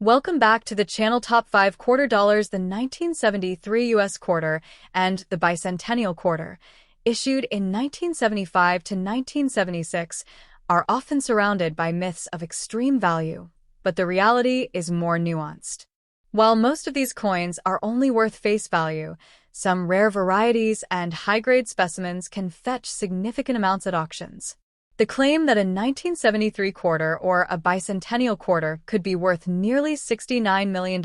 Welcome back to the channel. Top 5 quarter dollars. The 1973 U.S. quarter and the Bicentennial quarter, issued in 1975 to 1976, are often surrounded by myths of extreme value, but the reality is more nuanced. While most of these coins are only worth face value, some rare varieties and high-grade specimens can fetch significant amounts at auctions. The claim that a 1973 quarter or a bicentennial quarter could be worth nearly $69 million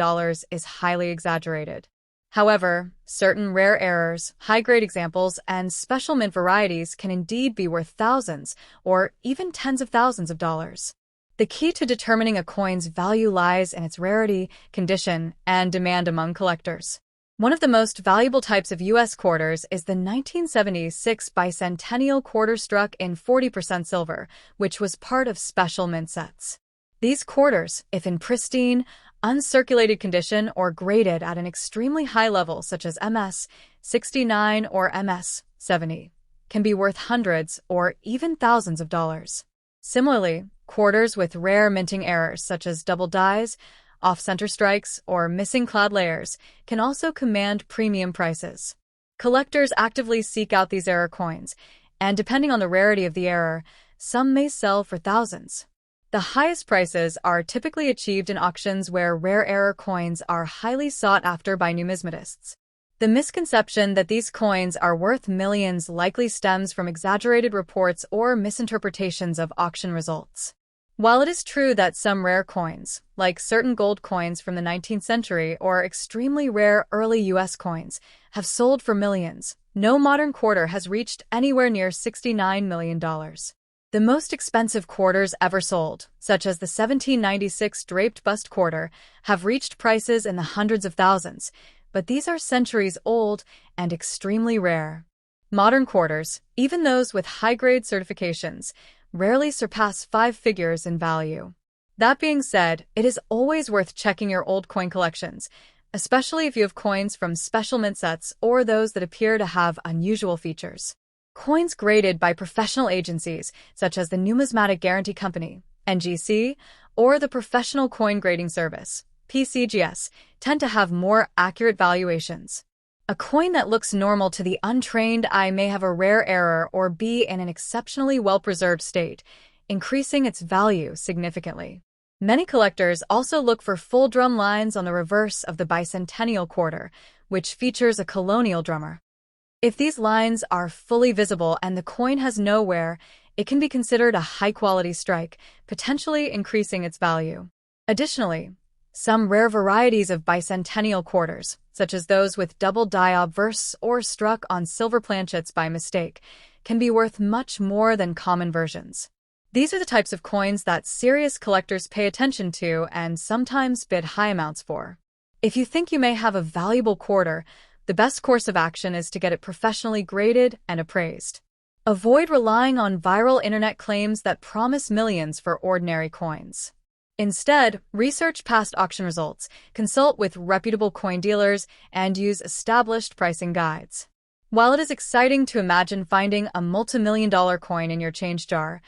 is highly exaggerated. However, certain rare errors, high-grade examples, and special mint varieties can indeed be worth thousands or even tens of thousands of dollars. The key to determining a coin's value lies in its rarity, condition, and demand among collectors. One of the most valuable types of U.S. quarters is the 1976 Bicentennial quarter struck in 40% silver, which was part of special mint sets. These quarters, if in pristine, uncirculated condition or graded at an extremely high level such as MS 69 or MS 70, can be worth hundreds or even thousands of dollars. Similarly, quarters with rare minting errors such as double dies, off-center strikes, or missing clad layers can also command premium prices. Collectors actively seek out these error coins, and depending on the rarity of the error, some may sell for thousands. The highest prices are typically achieved in auctions where rare error coins are highly sought after by numismatists. The misconception that these coins are worth millions likely stems from exaggerated reports or misinterpretations of auction results. While it is true that some rare coins, like certain gold coins from the 19th century or extremely rare early U.S. coins, have sold for millions, no modern quarter has reached anywhere near $69 million. The most expensive quarters ever sold, such as the 1796 draped bust quarter, have reached prices in the hundreds of thousands, but these are centuries old and extremely rare. Modern quarters, even those with high-grade certifications, rarely surpass 5 figures in value. That being said, it is always worth checking your old coin collections, especially if you have coins from special mint sets or those that appear to have unusual features. Coins graded by professional agencies, such as the Numismatic Guarantee Company, NGC, or the Professional Coin Grading Service, PCGS, tend to have more accurate valuations. A coin that looks normal to the untrained eye may have a rare error or be in an exceptionally well-preserved state, increasing its value significantly. Many collectors also look for full drum lines on the reverse of the bicentennial quarter, which features a colonial drummer. If these lines are fully visible and the coin has no wear, it can be considered a high-quality strike, potentially increasing its value. Additionally, some rare varieties of bicentennial quarters, such as those with double die obverse or struck on silver planchets by mistake, can be worth much more than common versions. These are the types of coins that serious collectors pay attention to and sometimes bid high amounts for. If you think you may have a valuable quarter, the best course of action is to get it professionally graded and appraised. Avoid relying on viral internet claims that promise millions for ordinary coins. Instead, research past auction results, consult with reputable coin dealers, and use established pricing guides. While it is exciting to imagine finding a multi-million-dollar coin in your change jar,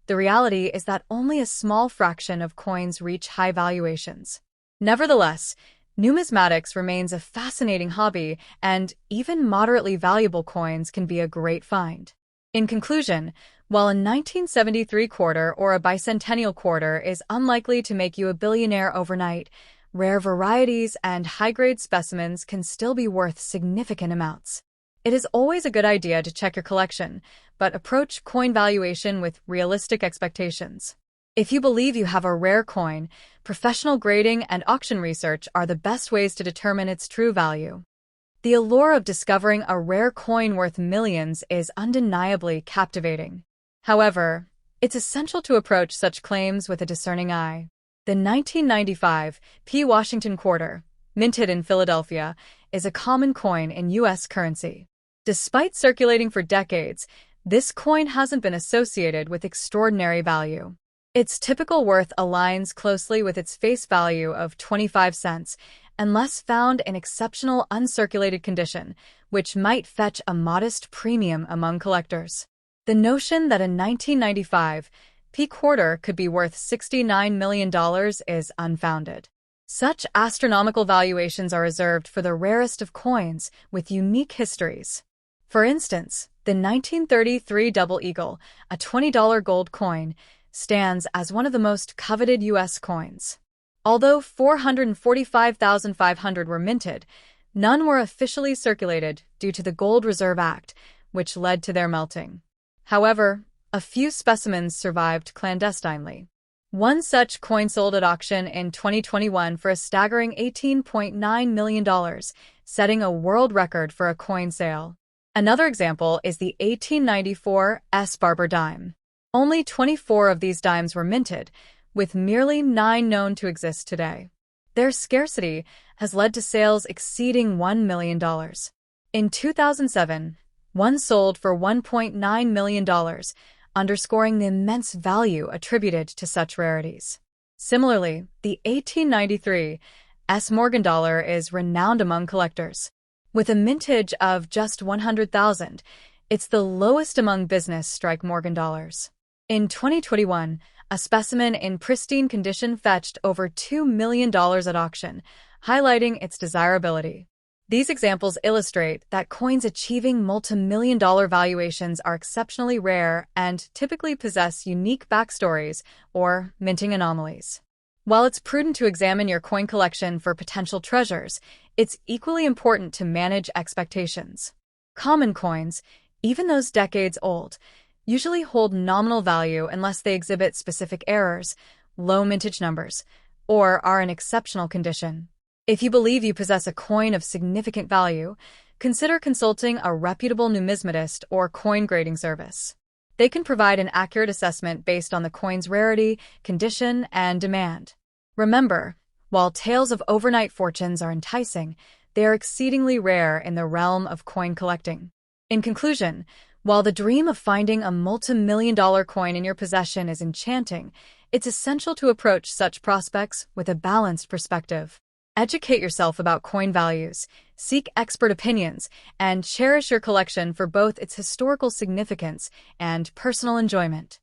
the reality is that only a small fraction of coins reach high valuations. Nevertheless, numismatics remains a fascinating hobby, and even moderately valuable coins can be a great find. In conclusion, while a 1973 quarter or a bicentennial quarter is unlikely to make you a billionaire overnight, rare varieties and high-grade specimens can still be worth significant amounts. It is always a good idea to check your collection, but approach coin valuation with realistic expectations. If you believe you have a rare coin, professional grading and auction research are the best ways to determine its true value. The allure of discovering a rare coin worth millions is undeniably captivating. However, it's essential to approach such claims with a discerning eye. The 1995 P. Washington quarter, minted in Philadelphia, is a common coin in U.S. currency. Despite circulating for decades, this coin hasn't been associated with extraordinary value. Its typical worth aligns closely with its face value of 25 cents, unless found in exceptional uncirculated condition, which might fetch a modest premium among collectors. The notion that a 1995 P quarter could be worth $69 million is unfounded. Such astronomical valuations are reserved for the rarest of coins with unique histories. For instance, the 1933 Double Eagle, a $20 gold coin, stands as one of the most coveted U.S. coins. Although 445,500 were minted, none were officially circulated due to the Gold Reserve Act, which led to their melting. However, a few specimens survived clandestinely. One such coin sold at auction in 2021 for a staggering $18.9 million, setting a world record for a coin sale. Another example is the 1894 S. Barber dime. Only 24 of these dimes were minted, with merely 9 known to exist today. Their scarcity has led to sales exceeding $1 million. In 2007, one sold for $1.9 million, underscoring the immense value attributed to such rarities. Similarly, the 1893 S. Morgan dollar is renowned among collectors. With a mintage of just 100,000, it's the lowest among business strike Morgan dollars. In 2021, a specimen in pristine condition fetched over $2 million at auction, highlighting its desirability. These examples illustrate that coins achieving multi-million-dollar valuations are exceptionally rare and typically possess unique backstories or minting anomalies. While it's prudent to examine your coin collection for potential treasures, it's equally important to manage expectations. Common coins, even those decades old, usually hold nominal value unless they exhibit specific errors, low mintage numbers, or are in exceptional condition. If you believe you possess a coin of significant value, consider consulting a reputable numismatist or coin grading service. They can provide an accurate assessment based on the coin's rarity, condition, and demand. Remember, while tales of overnight fortunes are enticing, they are exceedingly rare in the realm of coin collecting. In conclusion, while the dream of finding a multi-million-dollar coin in your possession is enchanting, it's essential to approach such prospects with a balanced perspective. Educate yourself about coin values, seek expert opinions, and cherish your collection for both its historical significance and personal enjoyment.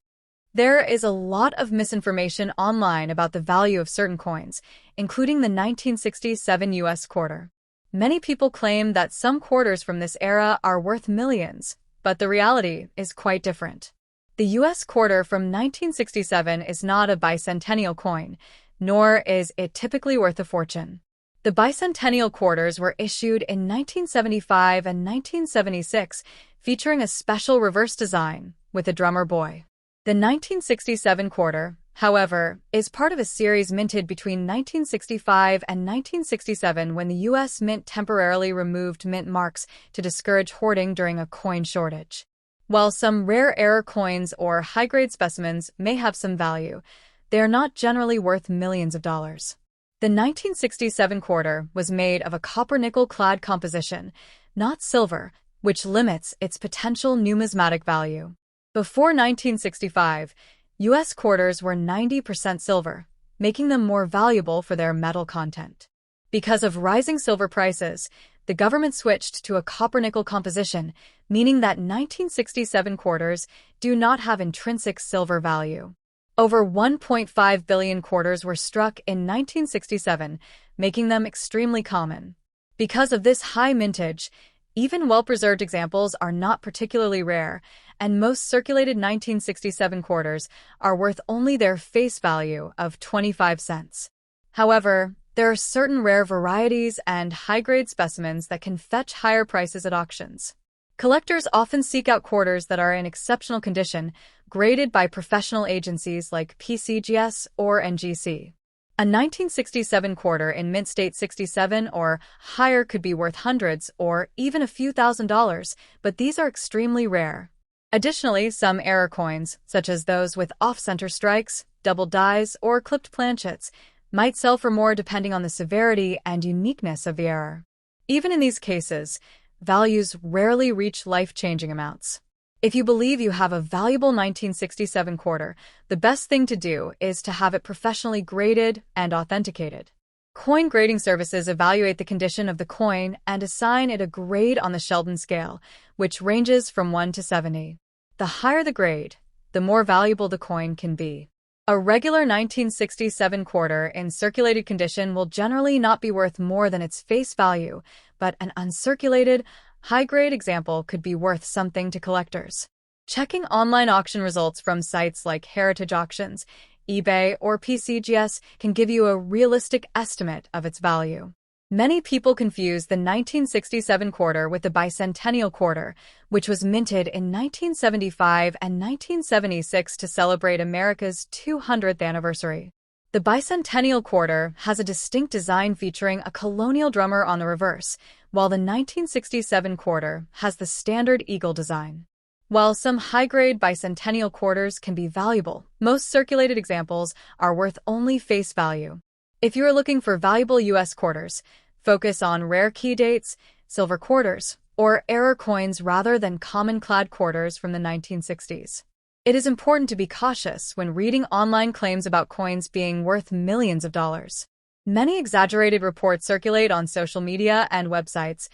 There is a lot of misinformation online about the value of certain coins, including the 1967 U.S. quarter. Many people claim that some quarters from this era are worth millions, but the reality is quite different. The U.S. quarter from 1967 is not a bicentennial coin, nor is it typically worth a fortune. The bicentennial quarters were issued in 1975 and 1976, featuring a special reverse design with a drummer boy. The 1967 quarter, however, is part of a series minted between 1965 and 1967 when the U.S. Mint temporarily removed mint marks to discourage hoarding during a coin shortage. While some rare error coins or high-grade specimens may have some value, they are not generally worth millions of dollars. The 1967 quarter was made of a copper-nickel-clad composition, not silver, which limits its potential numismatic value. Before 1965, U.S. quarters were 90% silver, making them more valuable for their metal content. Because of rising silver prices, the government switched to a copper-nickel composition, meaning that 1967 quarters do not have intrinsic silver value. Over 1.5 billion quarters were struck in 1967, making them extremely common. Because of this high mintage, even well-preserved examples are not particularly rare, and most circulated 1967 quarters are worth only their face value of 25 cents. However, there are certain rare varieties and high-grade specimens that can fetch higher prices at auctions. Collectors often seek out quarters that are in exceptional condition, graded by professional agencies like PCGS or NGC. A 1967 quarter in mint state 67 or higher could be worth hundreds or even a few $1,000s, but these are extremely rare. Additionally, some error coins, such as those with off-center strikes, double dies, or clipped planchets, might sell for more depending on the severity and uniqueness of the error. Even in these cases, values rarely reach life-changing amounts. If you believe you have a valuable 1967 quarter, the best thing to do is to have it professionally graded and authenticated. Coin grading services evaluate the condition of the coin and assign it a grade on the Sheldon scale, which ranges from 1 to 70. The higher the grade, the more valuable the coin can be. A regular 1967 quarter in circulated condition will generally not be worth more than its face value, but an uncirculated, high-grade example could be worth something to collectors. Checking online auction results from sites like Heritage Auctions, eBay, or PCGS can give you a realistic estimate of its value. Many people confuse the 1967 quarter with the Bicentennial quarter, which was minted in 1975 and 1976 to celebrate America's 200th anniversary. The Bicentennial quarter has a distinct design featuring a colonial drummer on the reverse, while the 1967 quarter has the standard eagle design. While some high-grade Bicentennial quarters can be valuable, most circulated examples are worth only face value. If you are looking for valuable U.S. quarters, focus on rare key dates, silver quarters, or error coins rather than common clad quarters from the 1960s. It is important to be cautious when reading online claims about coins being worth millions of dollars. Many exaggerated reports circulate on social media and websites,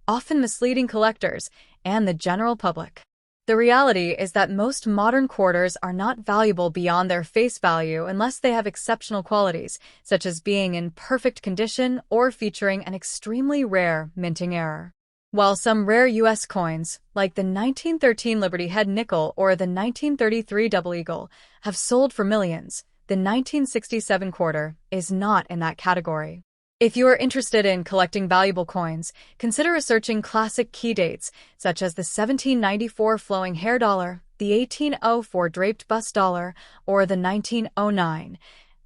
often misleading collectors and the general public. The reality is that most modern quarters are not valuable beyond their face value unless they have exceptional qualities, such as being in perfect condition or featuring an extremely rare minting error. While some rare U.S. coins, like the 1913 Liberty Head nickel or the 1933 Double Eagle, have sold for millions, the 1967 quarter is not in that category. If you are interested in collecting valuable coins, consider researching classic key dates, such as the 1794 flowing hair dollar, the 1804 draped bust dollar, or the 1909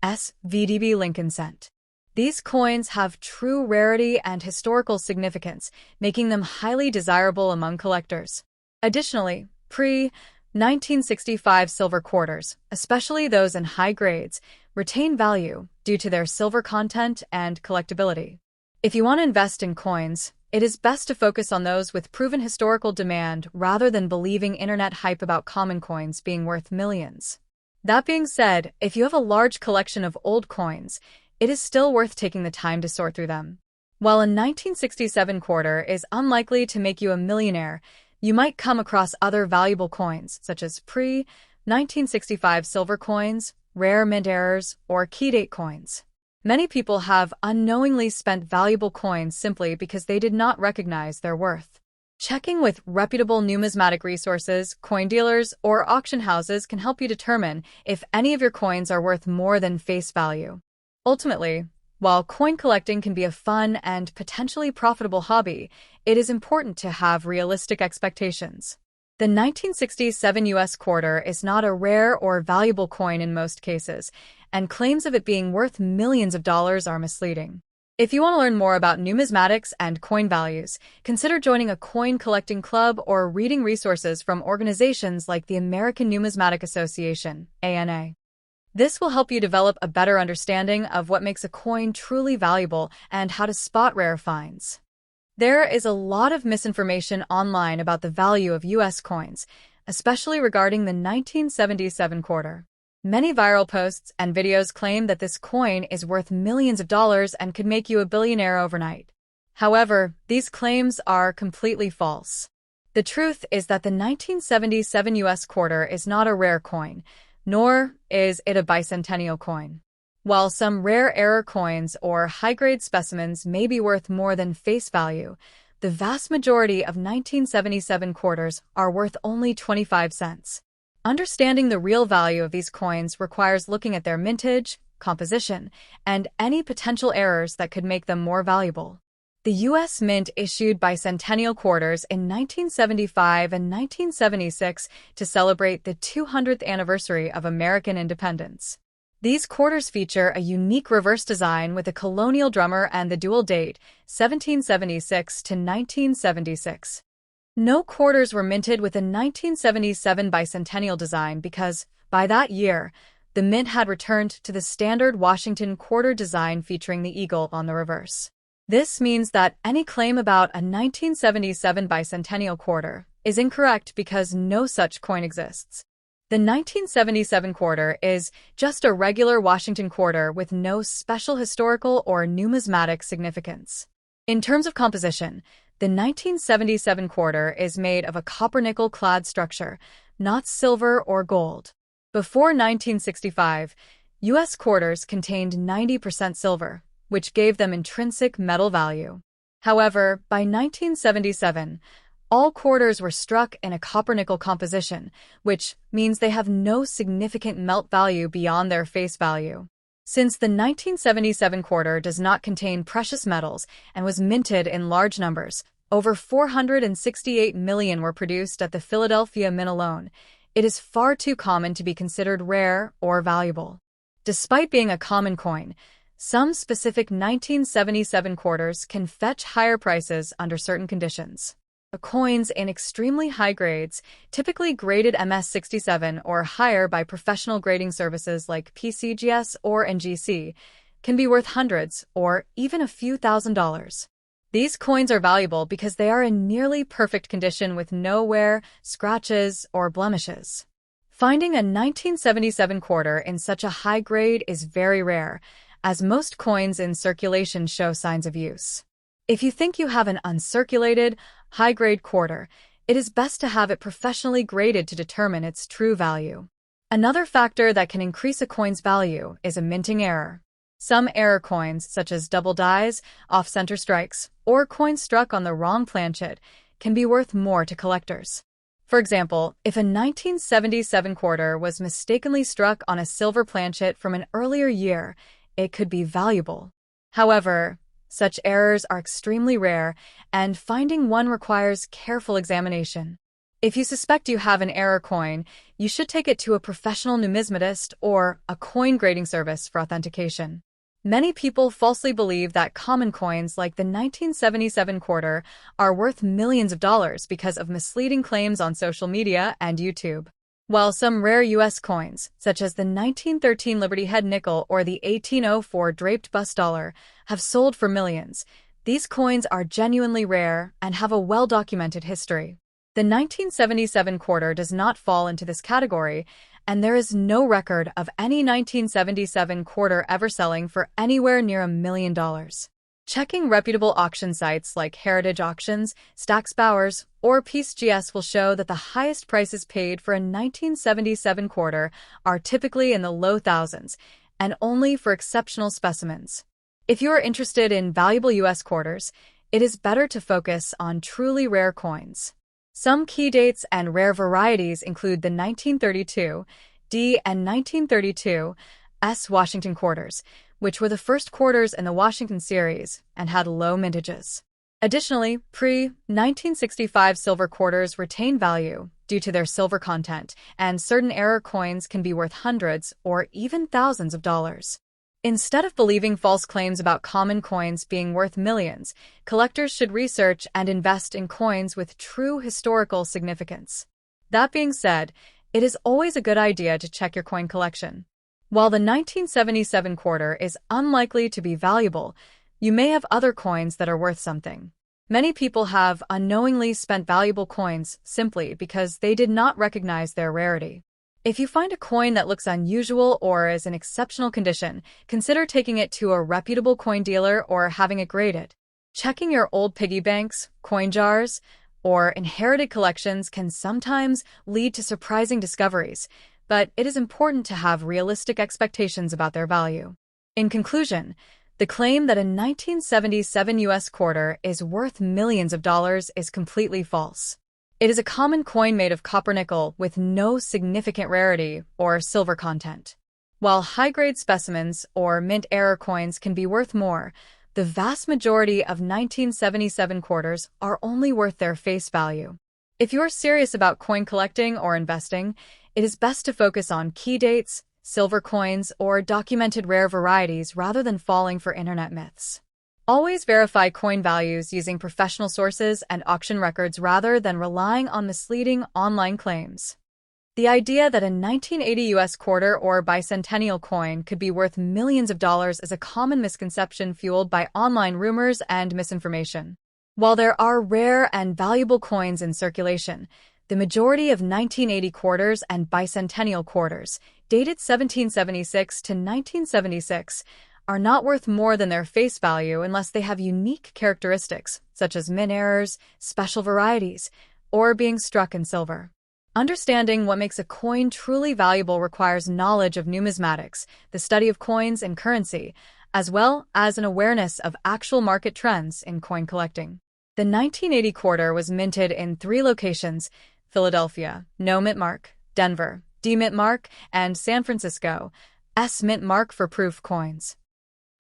SVDB Lincoln cent. These coins have true rarity and historical significance, making them highly desirable among collectors. Additionally, pre-1965 silver quarters, especially those in high grades, retain value due to their silver content and collectability. If you want to invest in coins, it is best to focus on those with proven historical demand rather than believing internet hype about common coins being worth millions. That being said, if you have a large collection of old coins, it is still worth taking the time to sort through them. While a 1967 quarter is unlikely to make you a millionaire, you might come across other valuable coins, such as pre-1965 silver coins, rare mint errors, or key date coins. Many people have unknowingly spent valuable coins simply because they did not recognize their worth. Checking with reputable numismatic resources, coin dealers, or auction houses can help you determine if any of your coins are worth more than face value. Ultimately, while coin collecting can be a fun and potentially profitable hobby, it is important to have realistic expectations. The 1967 U.S. quarter is not a rare or valuable coin in most cases, and claims of it being worth millions of dollars are misleading. If you want to learn more about numismatics and coin values, consider joining a coin collecting club or reading resources from organizations like the American Numismatic Association, ANA. This will help you develop a better understanding of what makes a coin truly valuable and how to spot rare finds. There is a lot of misinformation online about the value of U.S. coins, especially regarding the 1977 quarter. Many viral posts and videos claim that this coin is worth millions of dollars and could make you a billionaire overnight. However, these claims are completely false. The truth is that the 1977 U.S. quarter is not a rare coin, nor is it a bicentennial coin. While some rare error coins or high-grade specimens may be worth more than face value, the vast majority of 1977 quarters are worth only 25 cents. Understanding the real value of these coins requires looking at their mintage, composition, and any potential errors that could make them more valuable. The U.S. Mint issued bicentennial quarters in 1975 and 1976 to celebrate the 200th anniversary of American independence. These quarters feature a unique reverse design with a colonial drummer and the dual date, 1776 to 1976. No quarters were minted with a 1977 bicentennial design because, by that year, the mint had returned to the standard Washington quarter design featuring the eagle on the reverse. This means that any claim about a 1977 bicentennial quarter is incorrect because no such coin exists. The 1977 quarter is just a regular Washington quarter with no special historical or numismatic significance. In terms of composition, the 1977 quarter is made of a copper-nickel clad structure, not silver or gold. Before 1965, U.S. quarters contained 90% silver, which gave them intrinsic metal value. However, by 1977, all quarters were struck in a copper-nickel composition, which means they have no significant melt value beyond their face value. Since the 1977 quarter does not contain precious metals and was minted in large numbers, over 468 million were produced at the Philadelphia Mint alone, it is far too common to be considered rare or valuable. Despite being a common coin, some specific 1977 quarters can fetch higher prices under certain conditions. Coins in extremely high grades, typically graded MS-67 or higher by professional grading services like PCGS or NGC, can be worth hundreds or even a few $1,000s. These coins are valuable because they are in nearly perfect condition with no wear, scratches, or blemishes. Finding a 1977 quarter in such a high grade is very rare, as most coins in circulation show signs of use. If you think you have an uncirculated, high-grade quarter, it is best to have it professionally graded to determine its true value. Another factor that can increase a coin's value is a minting error. Some error coins, such as double dies, off-center strikes, or coins struck on the wrong planchet, can be worth more to collectors. For example, if a 1977 quarter was mistakenly struck on a silver planchet from an earlier year, it could be valuable. However, such errors are extremely rare, and finding one requires careful examination. If you suspect you have an error coin, you should take it to a professional numismatist or a coin grading service for authentication. Many people falsely believe that common coins like the 1977 quarter are worth millions of dollars because of misleading claims on social media and YouTube. While some rare U.S. coins, such as the 1913 Liberty Head nickel or the 1804 draped bust dollar, have sold for millions, these coins are genuinely rare and have a well-documented history. The 1977 quarter does not fall into this category, and there is no record of any 1977 quarter ever selling for anywhere near $1 million. Checking reputable auction sites like Heritage Auctions, Stack's Bowers, or PCGS will show that the highest prices paid for a 1977 quarter are typically in the low thousands, and only for exceptional specimens. If you are interested in valuable U.S. quarters, it is better to focus on truly rare coins. Some key dates and rare varieties include the 1932 D and 1932 S Washington quarters, which were the first quarters in the Washington series and had low mintages. Additionally, pre-1965 silver quarters retain value due to their silver content, and certain error coins can be worth hundreds or even thousands of dollars. Instead of believing false claims about common coins being worth millions, collectors should research and invest in coins with true historical significance. That being said, it is always a good idea to check your coin collection. While the 1977 quarter is unlikely to be valuable, you may have other coins that are worth something. Many people have unknowingly spent valuable coins simply because they did not recognize their rarity. If you find a coin that looks unusual or is in exceptional condition, consider taking it to a reputable coin dealer or having it graded. Checking your old piggy banks, coin jars, or inherited collections can sometimes lead to surprising discoveries, but it is important to have realistic expectations about their value. In conclusion, the claim that a 1977 U.S. quarter is worth millions of dollars is completely false. It is a common coin made of copper-nickel with no significant rarity or silver content. While high-grade specimens or mint error coins can be worth more, the vast majority of 1977 quarters are only worth their face value. If you are serious about coin collecting or investing, it is best to focus on key dates, silver coins, or documented rare varieties rather than falling for internet myths. Always verify coin values using professional sources and auction records rather than relying on misleading online claims. The idea that a 1980 U.S. quarter or bicentennial coin could be worth millions of dollars is a common misconception fueled by online rumors and misinformation. While there are rare and valuable coins in circulation, the majority of 1980 quarters and bicentennial quarters, dated 1776 to 1976, are not worth more than their face value unless they have unique characteristics, such as mint errors, special varieties, or being struck in silver. Understanding what makes a coin truly valuable requires knowledge of numismatics, the study of coins and currency, as well as an awareness of actual market trends in coin collecting. The 1980 quarter was minted in 3 locations: Philadelphia, No Mint Mark; Denver, D Mint Mark; and San Francisco, S Mint Mark for proof coins.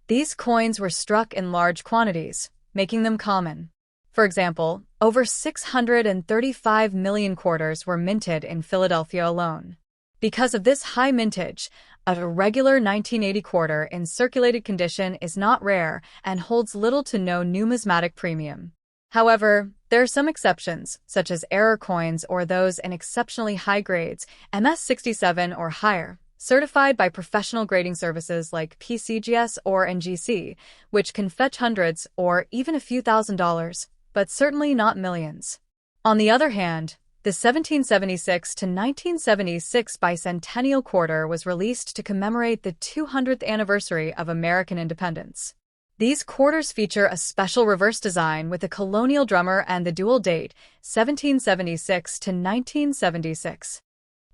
These coins were struck in large quantities, making them common. For example, over 635 million quarters were minted in Philadelphia alone. Because of this high mintage, a regular 1980 quarter in circulated condition is not rare and holds little to no numismatic premium. However, there are some exceptions, such as error coins or those in exceptionally high grades, MS67 or higher, certified by professional grading services like PCGS or NGC, which can fetch hundreds or even a few $1,000s, but certainly not millions. On the other hand, the 1776 to 1976 Bicentennial quarter was released to commemorate the 200th anniversary of American independence. These quarters feature a special reverse design with a colonial drummer and the dual date, 1776 to 1976.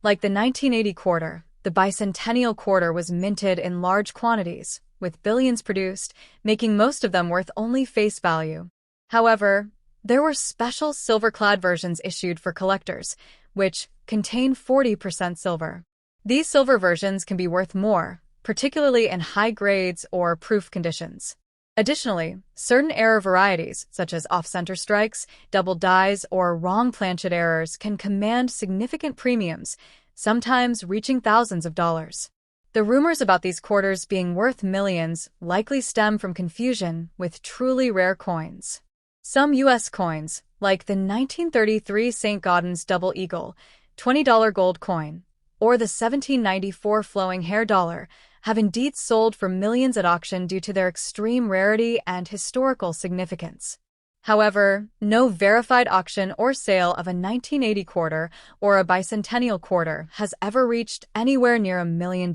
Like the 1980 quarter, the Bicentennial quarter was minted in large quantities, with billions produced, making most of them worth only face value. However, there were special silver-clad versions issued for collectors, which contain 40% silver. These silver versions can be worth more, particularly in high grades or proof conditions. Additionally, certain error varieties, such as off-center strikes, double dies, or wrong planchet errors, can command significant premiums, sometimes reaching thousands of dollars. The rumors about these quarters being worth millions likely stem from confusion with truly rare coins. Some U.S. coins, like the 1933 St. Gaudens Double Eagle, $20 gold coin, or the 1794 Flowing Hair dollar, have indeed sold for millions at auction due to their extreme rarity and historical significance. However, no verified auction or sale of a 1980 quarter or a Bicentennial quarter has ever reached anywhere near $1 million.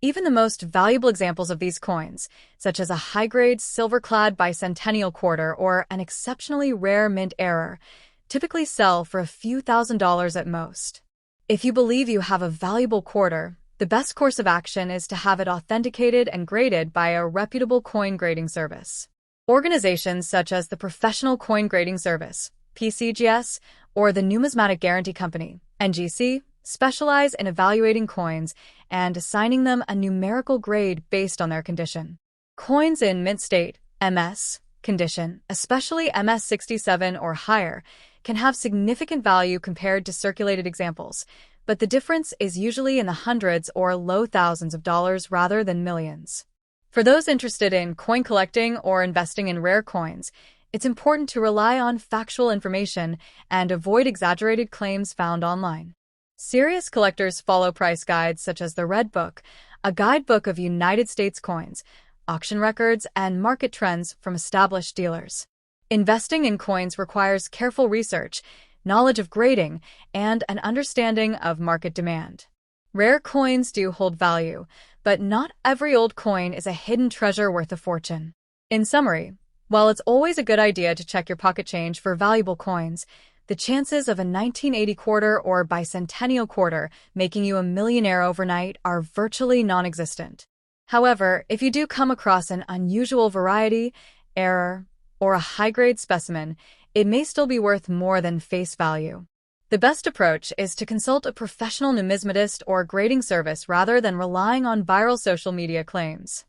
Even the most valuable examples of these coins, such as a high-grade silver-clad Bicentennial quarter or an exceptionally rare mint error, typically sell for a few $1,000s at most. If you believe you have a valuable quarter, the best course of action is to have it authenticated and graded by a reputable coin grading service. Organizations such as the Professional Coin Grading Service, PCGS, or the Numismatic Guarantee Company, NGC, specialize in evaluating coins and assigning them a numerical grade based on their condition. Coins in mint state, MS, condition, especially MS67 or higher, can have significant value compared to circulated examples, but the difference is usually in the hundreds or low thousands of dollars rather than millions. For those interested in coin collecting or investing in rare coins, it's important to rely on factual information and avoid exaggerated claims found online. Serious collectors follow price guides such as the Red Book, a guidebook of United States coins, auction records, and market trends from established dealers. Investing in coins requires careful research, knowledge of grading, and an understanding of market demand. Rare coins do hold value, but not every old coin is a hidden treasure worth a fortune. In summary, while it's always a good idea to check your pocket change for valuable coins, the chances of a 1980 quarter or Bicentennial quarter making you a millionaire overnight are virtually non-existent. However, if you do come across an unusual variety, error, or a high-grade specimen, it may still be worth more than face value. The best approach is to consult a professional numismatist or grading service rather than relying on viral social media claims.